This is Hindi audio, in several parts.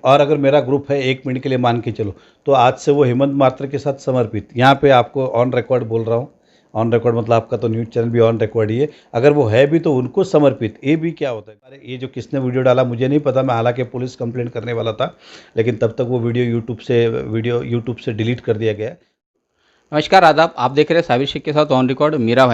और अगर मेरा ग्रुप है 1 मिनट के लिए मान के चलो, तो आज से वो हेमंत मात्रा के साथ समर्पित, यहाँ पे आपको ऑन रिकॉर्ड बोल रहा हूँ, ऑन रिकॉर्ड मतलब आपका तो न्यूज़ चैनल भी ऑन रिकॉर्ड ही है, अगर वो है भी तो उनको समर्पित, ये भी क्या होता है? अरे ये जो किसने वीडियो डाला मुझे नहीं पता, मैं हालांकि पुलिस कंप्लेंट करने वाला था, लेकिन तब तक वो वीडियो यूट्यूब से डिलीट कर दिया गया। नमस्कार, आदाब। आप देख रहे हैं साबिर शेख के साथ ऑन रिकॉर्ड मीरा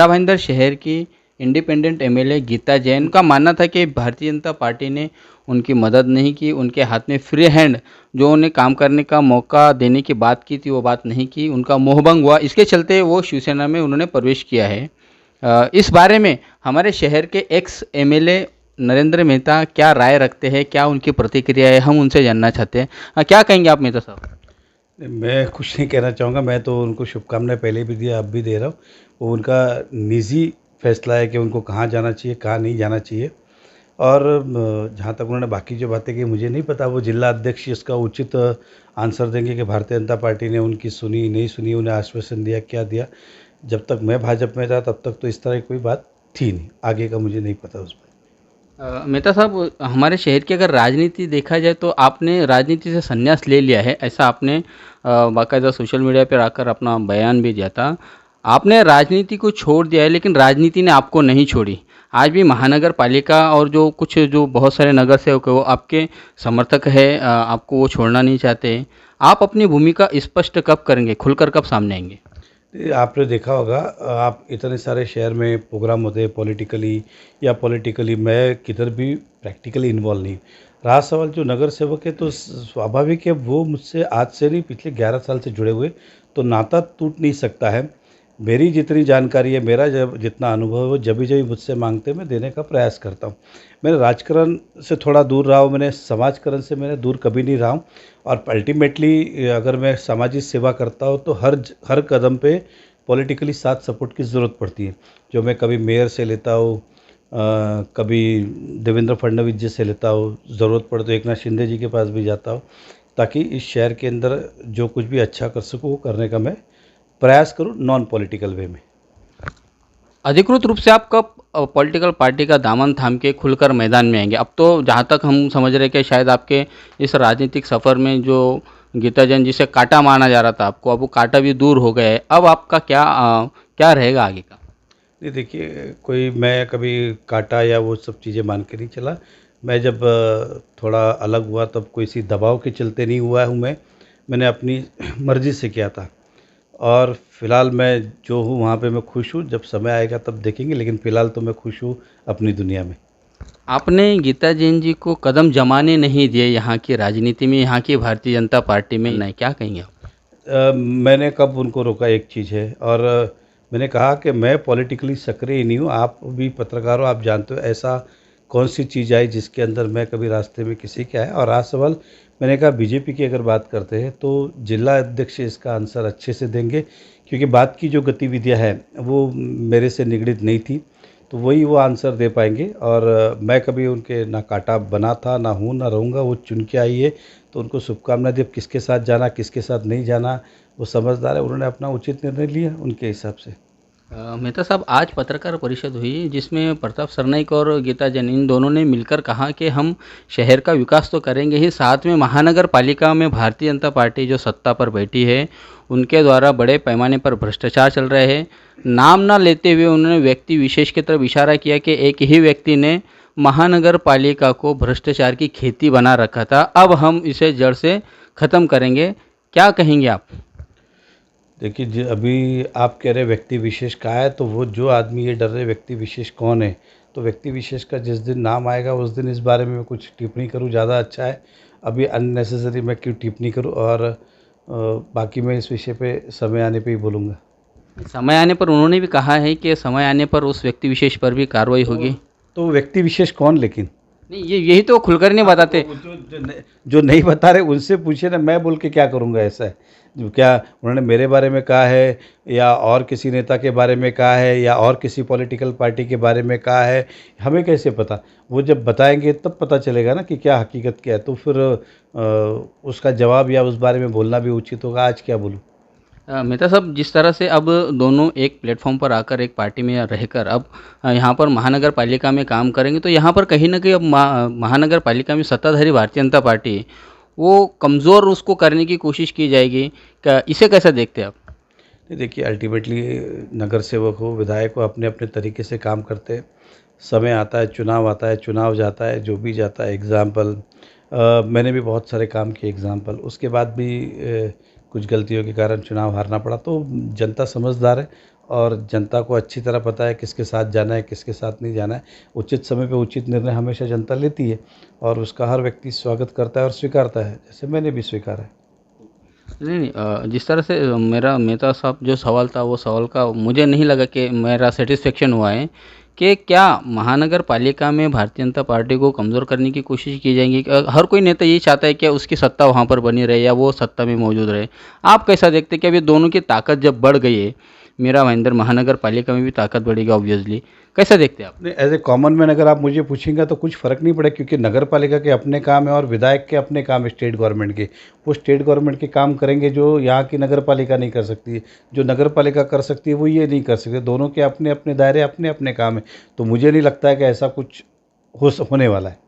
भाईंदर शहर की इंडिपेंडेंट एमएलए गीता जैन का मानना था कि भारतीय जनता पार्टी ने उनकी मदद नहीं की, उनके हाथ में फ्री हैंड जो उन्हें काम करने का मौका देने की बात की थी वो बात नहीं की, उनका मोहभंग हुआ। इसके चलते वो शिवसेना में उन्होंने प्रवेश किया है। इस बारे में हमारे शहर के एक्स एमएलए नरेंद्र मेहता क्या राय रखते हैं, क्या उनकी प्रतिक्रिया है, हम उनसे जानना चाहते हैं। क्या कहेंगे आप मेहता साहब? मैं कुछ नहीं कहना चाहूँगा, मैं तो उनको शुभकामनाएं पहले भी दिया, अब भी दे रहा हूँ। वो उनका निजी फैसला है कि उनको कहाँ जाना चाहिए, कहाँ नहीं जाना चाहिए। और जहाँ तक उन्होंने बाकी जो बातें की मुझे नहीं पता, वो जिला अध्यक्ष इसका उचित आंसर देंगे कि भारतीय जनता पार्टी ने उनकी सुनी नहीं सुनी, उन्हें आश्वासन दिया क्या दिया। जब तक मैं भाजपा में था तब तक तो इस तरह की कोई बात थी नहीं, आगे का मुझे नहीं पता उस पर। मेहता साहब, हमारे शहर की अगर राजनीति देखा जाए तो आपने राजनीति से संन्यास ले लिया है, ऐसा आपने बाकायदा सोशल मीडिया पर आकर अपना बयान भी दिया था। आपने राजनीति को छोड़ दिया है, लेकिन राजनीति ने आपको नहीं छोड़ी। आज भी महानगर पालिका और जो बहुत सारे नगर सेवक है वो आपके समर्थक है, आपको वो छोड़ना नहीं चाहते। आप अपनी भूमिका स्पष्ट कब करेंगे, खुलकर कब सामने आएंगे? ये आपने देखा होगा, आप इतने सारे शहर में प्रोग्राम होते हैं पॉलिटिकली, मैं किधर भी प्रैक्टिकली इन्वॉल्व नहीं। रहा सवाल जो नगर सेवक है, तो स्वाभाविक है वो मुझसे आज से नहीं पिछले 11 साल से जुड़े हुए, तो नाता टूट नहीं सकता है। मेरी जितनी जानकारी है, मेरा जब जितना अनुभव है, वो जभी जभी मुझसे मांगते हैं मैं देने का प्रयास करता हूँ। मैंने राजकारण से थोड़ा दूर रहा हूँ, मैंने समाजकरण से मैंने दूर कभी नहीं रहा हूँ। और अल्टीमेटली अगर मैं सामाजिक सेवा करता हूँ तो हर कदम पे पॉलिटिकली साथ सपोर्ट की ज़रूरत पड़ती है। जो मैं कभी मेयर से लेता हूँ, कभी देवेंद्र फडणवीस जी से लेता हूँ, ज़रूरत पड़े तो एकनाथ शिंदे जी के पास भी जाता हूँ, ताकि इस शहर के अंदर जो कुछ भी अच्छा कर सकूँ वो करने का मैं प्रयास करूँ नॉन पॉलिटिकल वे में। अधिकृत रूप से आप कब पॉलिटिकल पार्टी का दामन थाम के खुलकर मैदान में आएंगे? अब तो जहाँ तक हम समझ रहे हैं कि शायद आपके इस राजनीतिक सफ़र में जो गीता जैन जिसे कांटा माना जा रहा था आपको, अब वो कांटा भी दूर हो गया है। अब आपका क्या रहेगा आगे का? नहीं देखिए, कोई मैं कभी काटा या वो सब चीज़ें मान के नहीं चला। मैं जब थोड़ा अलग हुआ तब कोई सी दबाव के चलते नहीं हुआ हूँ मैंने अपनी मर्ज़ी से किया था। और फ़िलहाल मैं जो हूँ वहाँ पे मैं खुश हूँ, जब समय आएगा तब देखेंगे, लेकिन फ़िलहाल तो मैं खुश हूँ अपनी दुनिया में। आपने गीता जैन जी को कदम जमाने नहीं दिए यहाँ की राजनीति में, यहाँ की भारतीय जनता पार्टी में, नहीं, क्या कहेंगे आप? मैंने कब उनको रोका, एक चीज़ है। और मैंने कहा कि मैं पॉलिटिकली सक्रिय नहीं हूँ, आप भी पत्रकार हो, आप जानते हो ऐसा कौन सी चीज़ आई जिसके अंदर मैं कभी रास्ते में किसी के आया। और आज सवाल मैंने कहा बीजेपी की अगर बात करते हैं तो जिला अध्यक्ष इसका आंसर अच्छे से देंगे, क्योंकि बात की जो गतिविधियाँ हैं वो मेरे से निगड़ित नहीं थी, तो वही वो आंसर दे पाएंगे। और मैं कभी उनके ना कांटा बना था, ना हूँ, ना रहूँगा। वो चुन के आई है तो उनको शुभकामनाएं दी। अब किसके साथ जाना, किसके साथ नहीं जाना, वो समझदार है, उन्होंने अपना उचित निर्णय लिया उनके हिसाब से। मेहता साहब, आज पत्रकार परिषद हुई जिसमें प्रताप सरनाईक और गीता जैन इन दोनों ने मिलकर कहा कि हम शहर का विकास तो करेंगे ही, साथ में महानगर पालिका में भारतीय जनता पार्टी जो सत्ता पर बैठी है उनके द्वारा बड़े पैमाने पर भ्रष्टाचार चल रहे हैं। नाम ना लेते हुए उन्होंने व्यक्ति विशेष की तरफ इशारा किया कि एक ही व्यक्ति ने महानगर पालिका को भ्रष्टाचार की खेती बना रखा था, अब हम इसे जड़ से ख़त्म करेंगे। क्या कहेंगे आप? देखिए जी, अभी आप कह रहे व्यक्ति विशेष कहाँ है, तो वो जो आदमी ये डर रहे व्यक्ति विशेष कौन है, तो व्यक्ति विशेष का जिस दिन नाम आएगा उस दिन इस बारे में मैं कुछ टिप्पणी करूँ ज़्यादा अच्छा है। अभी अननेसेसरी मैं क्यों टिप्पणी करूँ। और बाकी मैं इस विषय पे समय आने पे ही बोलूँगा। समय आने पर उन्होंने भी कहा है कि समय आने पर उस व्यक्ति विशेष पर भी कार्रवाई तो होगी। तो व्यक्ति विशेष कौन, लेकिन नहीं, ये यही तो खुलकर नहीं हाँ, बताते। तो जो नहीं बता रहे उनसे पूछिए ना, मैं बोल के क्या करूँगा ऐसा है। जो क्या उन्होंने मेरे बारे में कहा है, या और किसी नेता के बारे में कहा है, या और किसी पॉलिटिकल पार्टी के बारे में कहा है, हमें कैसे पता। वो जब बताएंगे तब पता चलेगा ना कि क्या हकीकत क्या है, तो फिर उसका जवाब या उस बारे में बोलना भी उचित होगा। आज क्या बोलूँ। मेहता साहब, जिस तरह से अब दोनों एक प्लेटफॉर्म पर आकर एक पार्टी में रहकर अब यहाँ पर महानगर पालिका में काम करेंगे, तो यहाँ पर कहीं ना कहीं अब महानगर पालिका में सत्ताधारी भारतीय जनता पार्टी वो कमज़ोर उसको करने की कोशिश की जाएगी। इसे कैसा देखते हैं आप? नहीं, देखिए अल्टीमेटली नगर सेवक हो, विधायक हो, अपने अपने तरीके से काम करते हैं। समय आता है, चुनाव आता है, चुनाव जाता है, जो भी जाता है। एग्ज़ाम्पल मैंने भी बहुत सारे काम किए एग्ज़ाम्पल, उसके बाद भी कुछ गलतियों के कारण चुनाव हारना पड़ा। तो जनता समझदार है और जनता को अच्छी तरह पता है किसके साथ जाना है, किसके साथ नहीं जाना है। उचित समय पे उचित निर्णय हमेशा जनता लेती है और उसका हर व्यक्ति स्वागत करता है और स्वीकारता है, जैसे मैंने भी स्वीकारा है। नहीं नहीं, जिस तरह से मेरा मेहता साहब जो सवाल था वो सवाल का मुझे नहीं लगा कि मेरा सेटिस्फेक्शन हुआ है कि क्या महानगर पालिका में भारतीय जनता पार्टी को कमज़ोर करने की कोशिश की जाएगी। हर कोई नेता यही चाहता है कि उसकी सत्ता वहाँ पर बनी रहे या वो सत्ता में मौजूद रहे। आप कैसा देखते हैं कि अभी दोनों की ताकत जब बढ़ गई है, मीरा भाईंदर महानगर पालिका में भी ताकत बढ़ेगी ऑब्वियसली, कैसा देखते हैं आप? नहीं, एज ए कॉमन मैन अगर आप मुझे पूछेंगे तो कुछ फ़र्क नहीं पड़ेगा, क्योंकि नगर पालिका के अपने काम है और विधायक के अपने काम है स्टेट गवर्नमेंट के। वो स्टेट गवर्नमेंट के काम करेंगे जो यहाँ की नगर पालिका नहीं कर सकती। जो नगर पालिका कर सकती है वो ये नहीं कर सकते। दोनों के अपने अपने दायरे, अपने अपने काम है। तो मुझे नहीं लगता है कि ऐसा कुछ होने वाला है।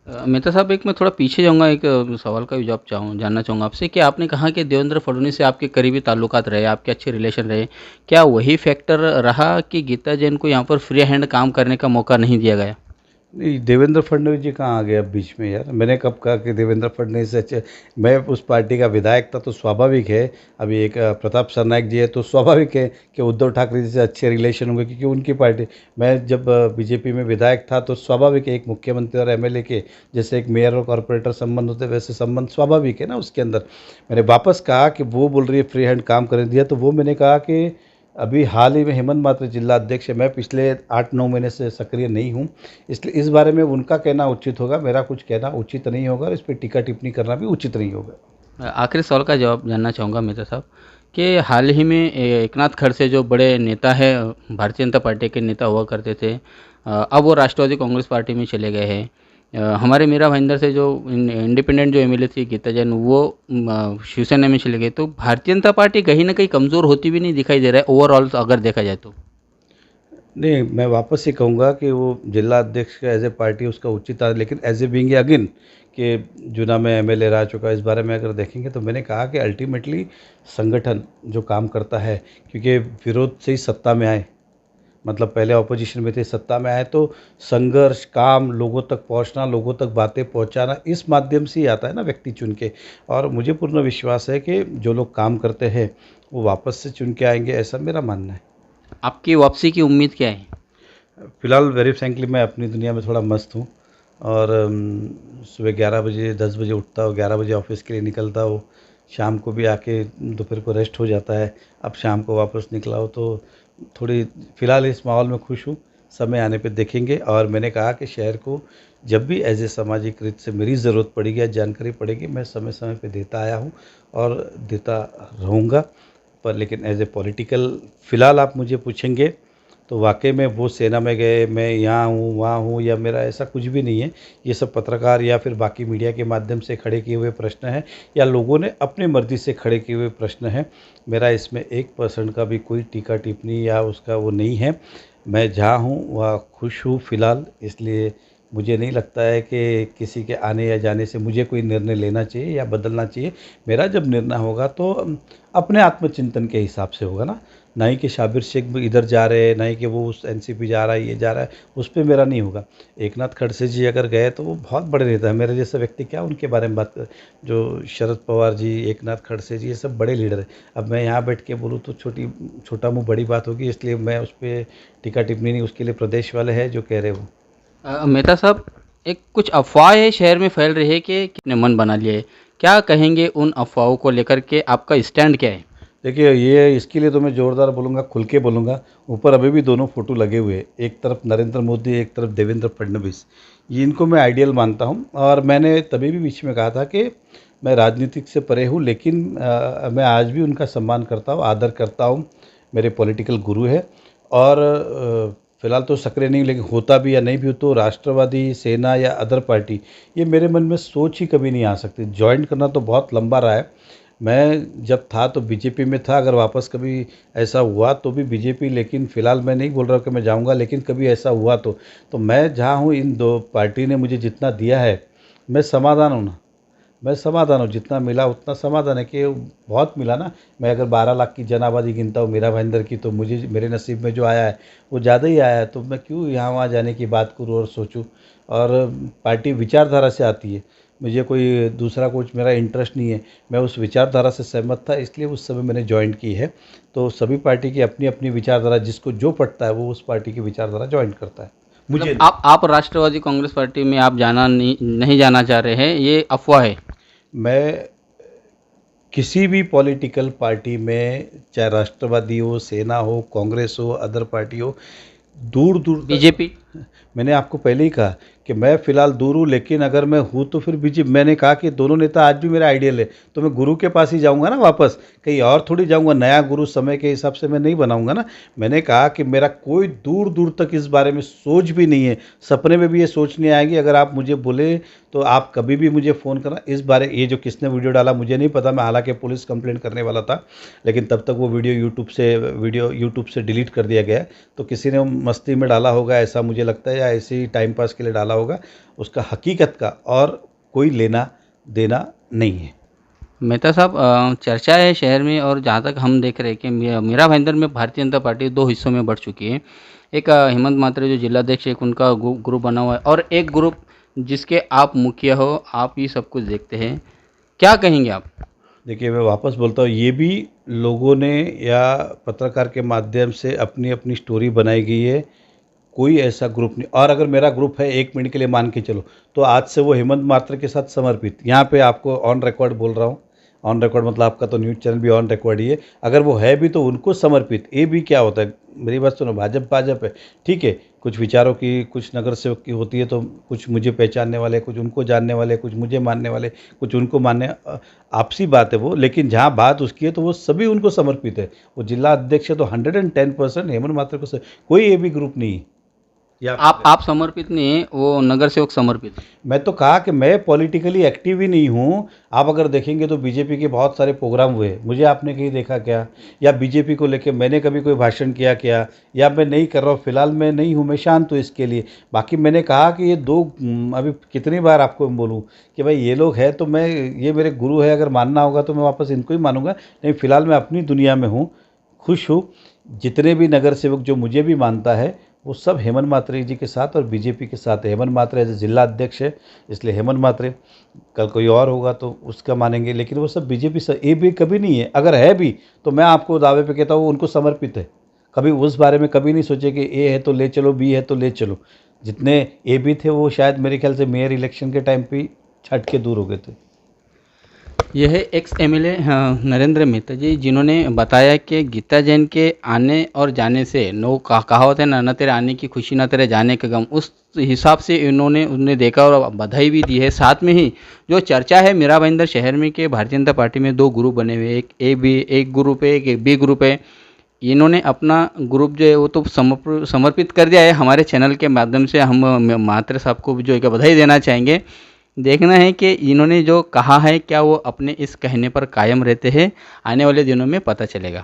मेहता साहब, एक मैं थोड़ा पीछे जाऊंगा, एक सवाल का भी जवाब जानना चाहूँगा आपसे कि आपने कहा कि देवेंद्र फडणवीस से आपके करीबी ताल्लुकात रहे, आपके अच्छे रिलेशन रहे। क्या वही फैक्टर रहा कि गीता जैन को यहाँ पर फ्री हैंड काम करने का मौका नहीं दिया गया? नहीं, देवेंद्र फडणवीस जी कहाँ आ गए अब बीच में यार? मैंने कब कहा कि देवेंद्र फडणवीस से अच्छे? मैं उस पार्टी का विधायक था तो स्वाभाविक है। अभी एक प्रताप सरनाइक जी है तो स्वाभाविक है कि उद्धव ठाकरे जी से अच्छे रिलेशन होंगे, क्योंकि उनकी पार्टी। मैं जब बीजेपी में विधायक था तो स्वाभाविक है, एक मुख्यमंत्री और एमएलए के जैसे एक मेयर और कॉरपोरेटर संबंध होते वैसे संबंध स्वाभाविक है ना उसके अंदर। मैंने वापस कहा कि वो बोल रही है फ्री हैंड काम करने दिया, तो वो मैंने कहा कि अभी हाल ही में हेमंत मात्र जिला अध्यक्ष है। मैं पिछले 8-9 महीने से सक्रिय नहीं हूँ, इसलिए इस बारे में उनका कहना उचित होगा, मेरा कुछ कहना उचित नहीं होगा और इस पर टीका टिप्पणी करना भी उचित नहीं होगा। आखिरी सवाल का जवाब जानना चाहूँगा मेहता साहब कि हाल ही में एकनाथ खड़से जो बड़े नेता है, भारतीय जनता पार्टी के नेता हुआ करते थे, अब वो राष्ट्रवादी कांग्रेस पार्टी में चले गए हैं। हमारे मीरा भाईंदर से जो इंडिपेंडेंट जो एमएलए थी गीता जैन, वो शिवसेना में चले गए। तो भारतीय जनता पार्टी कहीं ना कहीं कमज़ोर होती भी नहीं दिखाई दे रहा है ओवरऑल अगर देखा जाए तो। नहीं, मैं वापस ये कहूँगा कि वो जिला अध्यक्ष का एज ए पार्टी उसका उचित था, लेकिन एज ए बीइंग अगेन कि जुना में एमएलए रह चुका, इस बारे में अगर देखेंगे तो मैंने कहा कि अल्टीमेटली संगठन जो काम करता है, क्योंकि विरोध से ही सत्ता में आए। मतलब पहले ऑपोजिशन में थे, सत्ता में आए तो संघर्ष, काम, लोगों तक पहुंचना, लोगों तक बातें पहुंचाना, इस माध्यम से ही आता है ना व्यक्ति चुन के। और मुझे पूर्ण विश्वास है कि जो लोग काम करते हैं वो वापस से चुन के आएंगे, ऐसा मेरा मानना है। आपकी वापसी की उम्मीद क्या है? फ़िलहाल वेरी फ्रैंकली मैं अपनी दुनिया में थोड़ा मस्त हूँ और सुबह 11 बजे 10 बजे उठता हूँ, 11 बजे ऑफिस के लिए निकलता हूँ, शाम को भी आके दोपहर को रेस्ट हो जाता है। अब शाम को वापस निकला हो तो थोड़ी फ़िलहाल इस माहौल में खुश हूँ। समय आने पे देखेंगे। और मैंने कहा कि शहर को जब भी एज ए सामाजिक रीत से मेरी ज़रूरत पड़ेगी या जानकारी पड़ेगी, मैं समय समय पे देता आया हूँ और देता रहूँगा। पर लेकिन एज ए पॉलिटिकल फ़िलहाल आप मुझे पूछेंगे तो वाकई में वो सेना में गए, मैं यहाँ हूँ वहाँ हूँ, या मेरा ऐसा कुछ भी नहीं है। ये सब पत्रकार या फिर बाकी मीडिया के माध्यम से खड़े किए हुए प्रश्न हैं या लोगों ने अपनी मर्ज़ी से खड़े किए हुए प्रश्न हैं। मेरा इसमें 1% का भी कोई टीका टिप्पणी या उसका वो नहीं है। मैं जहाँ हूँ वहाँ खुश हूँ फ़िलहाल, इसलिए मुझे नहीं लगता है कि किसी के आने या जाने से मुझे कोई निर्णय लेना चाहिए या बदलना चाहिए। मेरा जब निर्णय होगा तो अपने आत्मचिंतन के हिसाब से होगा ना, ना ही कि शाबिर शेख भी इधर जा रहे हैं, ना ही कि वो उस एनसीपी जा रहा है, ये जा रहा है, उस पे मेरा नहीं होगा। एकनाथ खड़से जी अगर गए तो वो बहुत बड़े नेता है, मेरे जैसा व्यक्ति क्या उनके बारे में बात कर। जो शरद पवार जी, एकनाथ खड़से जी, ये सब बड़े लीडर हैं। अब मैं यहाँ बैठ के बोलूँ तो छोटा मुँह बड़ी बात होगी, इसलिए मैं उस पर टीका टिप्पणी नहीं, उसके लिए प्रदेश वाले हैं जो कह रहे हो। मेहता साहब, एक कुछ अफवाहें शहर में फैल रही है कि कितने मन बना लिए है। क्या कहेंगे उन अफवाहों को लेकर के, आपका स्टैंड क्या है? देखिए, ये इसके लिए तो मैं ज़ोरदार बोलूँगा, खुल के बोलूँगा। ऊपर अभी भी दोनों फ़ोटो लगे हुए हैं, एक तरफ नरेंद्र मोदी, एक तरफ देवेंद्र फडणवीस। ये इनको मैं आइडियल मानता हूँ और मैंने तभी भी बीच में कहा था कि मैं राजनीतिक से परे हूँ, लेकिन मैं आज भी उनका सम्मान करता हूँ, आदर करता हूँ। मेरे पॉलिटिकल गुरु है और फ़िलहाल तो सक्रिय नहीं, लेकिन होता भी या नहीं भी हो तो राष्ट्रवादी, सेना या अदर पार्टी, ये मेरे मन में सोच ही कभी नहीं आ सकती। जॉइन करना तो बहुत लंबा रहा है, मैं जब था तो बीजेपी में था, अगर वापस कभी ऐसा हुआ तो भी बीजेपी, लेकिन फ़िलहाल मैं नहीं बोल रहा हूँ कि मैं जाऊँगा, लेकिन कभी ऐसा हुआ तो मैं जहाँ हूँ, इन दो पार्टी ने मुझे जितना दिया है, मैं समाधान हूँ ना, मैं समाधान हूँ, जितना मिला उतना समाधान है कि बहुत मिला ना। मैं अगर 12 लाख की जन आबादी गिनता हूँ मीरा भाईंदर की, तो मुझे मेरे नसीब में जो आया है वो ज़्यादा ही आया है, तो मैं क्यों यहाँ वहाँ जाने की बात करूँ और सोचूँ। और पार्टी विचारधारा से आती है, मुझे कोई दूसरा कुछ मेरा इंटरेस्ट नहीं है, मैं उस विचारधारा से सहमत था, इसलिए उस समय मैंने ज्वाइन की है। तो सभी पार्टी की अपनी अपनी विचारधारा, जिसको जो पड़ता है वो उस पार्टी की विचारधारा ज्वाइन करता है। मुझे मतलब आप राष्ट्रवादी कांग्रेस पार्टी में आप जाना नहीं जाना चाह रहे हैं, ये अफवाह है। मैं किसी भी पॉलिटिकल पार्टी में, चाहे राष्ट्रवादी हो, सेना हो, कांग्रेस हो, अदर पार्टी हो, दूर दूर तक, बीजेपी मैंने आपको पहले ही कहा कि मैं फ़िलहाल दूर हूँ, लेकिन अगर मैं हूँ तो फिर बीजेपी, मैंने कहा कि दोनों नेता आज भी मेरा आइडियल है, तो मैं गुरु के पास ही जाऊँगा ना वापस, कहीं और थोड़ी जाऊँगा, नया गुरु समय के हिसाब से मैं नहीं बनाऊँगा ना। मैंने कहा कि मेरा कोई दूर दूर तक इस बारे में सोच भी नहीं है, सपने में भी ये सोच नहीं आएगी। अगर आप मुझे बोले तो आप कभी भी मुझे फ़ोन करना इस बारे, ये जो किसने वीडियो डाला मुझे नहीं पता, मैं हालांकि पुलिस कंप्लेंट करने वाला था, लेकिन तब तक वो वीडियो यूट्यूब से डिलीट कर दिया गया। तो किसी ने मस्ती में डाला होगा ऐसा मुझे लगता है, या ऐसे ही टाइम पास के लिए डाला होगा, उसका हकीकत का और कोई लेना देना नहीं है। मेहता साहब, चर्चा है शहर में, और जहाँ तक हम देख रहे हैं कि मीरा भाईंदर में भारतीय जनता पार्टी दो हिस्सों में बढ़ चुकी है। एक हेमंत मात्रे जो जिलाध्यक्ष, एक उनका ग्रुप बना हुआ है, और एक ग्रुप जिसके आप मुखिया हो, आप ये सब कुछ देखते हैं, क्या कहेंगे आप? देखिए, मैं वापस बोलता हूँ, ये भी लोगों ने या पत्रकार के माध्यम से अपनी अपनी स्टोरी बनाई गई है, कोई ऐसा ग्रुप नहीं। और अगर मेरा ग्रुप है, 1 मिनट के लिए मान के चलो, तो आज से वो हेमंत मात्रे के साथ समर्पित, यहाँ पे आपको ऑन रिकॉर्ड बोल रहा हूँ, ऑन रिकॉर्ड मतलब आपका तो न्यूज़ चैनल भी ऑन रिकॉर्ड ही है, अगर वो है भी तो उनको समर्पित। ये भी क्या होता है, मेरी बात सुनो, भाजपा है, ठीक है, कुछ विचारों की, कुछ नगर सेवक की होती है, तो कुछ मुझे पहचानने वाले, कुछ उनको जानने वाले, कुछ मुझे मानने वाले, कुछ उनको मानने, आपसी बात है वो, लेकिन जहाँ बात उसकी है तो वो सभी उनको समर्पित है। वो जिला अध्यक्ष है तो 110% हेमंत मात्रे को कोई ये भी ग्रुप नहीं है। या आप समर्पित नहीं है, वो नगर सेवक समर्पित है। मैं तो कहा कि मैं पॉलिटिकली एक्टिव ही नहीं हूँ। आप अगर देखेंगे तो बीजेपी के बहुत सारे प्रोग्राम हुए, मुझे आपने कहीं देखा क्या? या बीजेपी को लेके मैंने कभी कोई भाषण किया क्या? या मैं नहीं कर रहा हूँ, फिलहाल मैं नहीं हूँ, मैं शांत हूँ इसके लिए। बाकी मैंने कहा कि ये दो, अभी कितनी बार आपको मैं बोलूँ कि भाई ये लोग हैं तो मैं, ये मेरे गुरु है, अगर मानना होगा तो मैं वापस इनको ही मानूंगा, नहीं फिलहाल मैं अपनी दुनिया में हूँ, खुश हूँ। जितने भी नगर सेवक जो मुझे भी मानता है, वो सब हेमंत मात्रे जी के साथ और बीजेपी के साथ है। हेमंत मात्रे एज जिला अध्यक्ष है, इसलिए हेमंत मात्रे, कल कोई और होगा तो उसका मानेंगे, लेकिन वो सब बीजेपी से, ये भी कभी नहीं है। अगर है भी तो मैं आपको दावे पे कहता हूँ उनको समर्पित है। कभी उस बारे में कभी नहीं सोचे कि ए है तो ले चलो, बी है तो ले चलो। जितने ए भी थे वो शायद मेरे ख्याल से मेयर इलेक्शन के टाइम पे छट के दूर हो गए थे। यह है एक्स एमएलए नरेंद्र मेहता जी, जिन्होंने बताया कि गीता जैन के आने और जाने से नो कहावत है ना, न तेरे आने की खुशी न तेरे जाने का गम, उस हिसाब से इन्होंने उन्हें देखा और बधाई भी दी है। साथ में ही जो चर्चा है मीरा भाईंदर शहर में कि भारतीय जनता पार्टी में दो ग्रुप बने हुए, एक ग्रुप है, एक बी ग्रुप है। इन्होंने अपना ग्रुप जो है वो तो समर्पित कर दिया है। हमारे चैनल के माध्यम से हम मात्रे साहब को भी जो एक बधाई देना चाहेंगे। देखना है कि इन्होंने जो कहा है क्या वो अपने इस कहने पर कायम रहते हैं, आने वाले दिनों में पता चलेगा।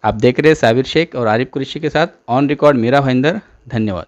आप देख रहे हैं साबिर शेख और आरिफ कुरैशी के साथ ऑन रिकॉर्ड मीरा भाईंदर। धन्यवाद।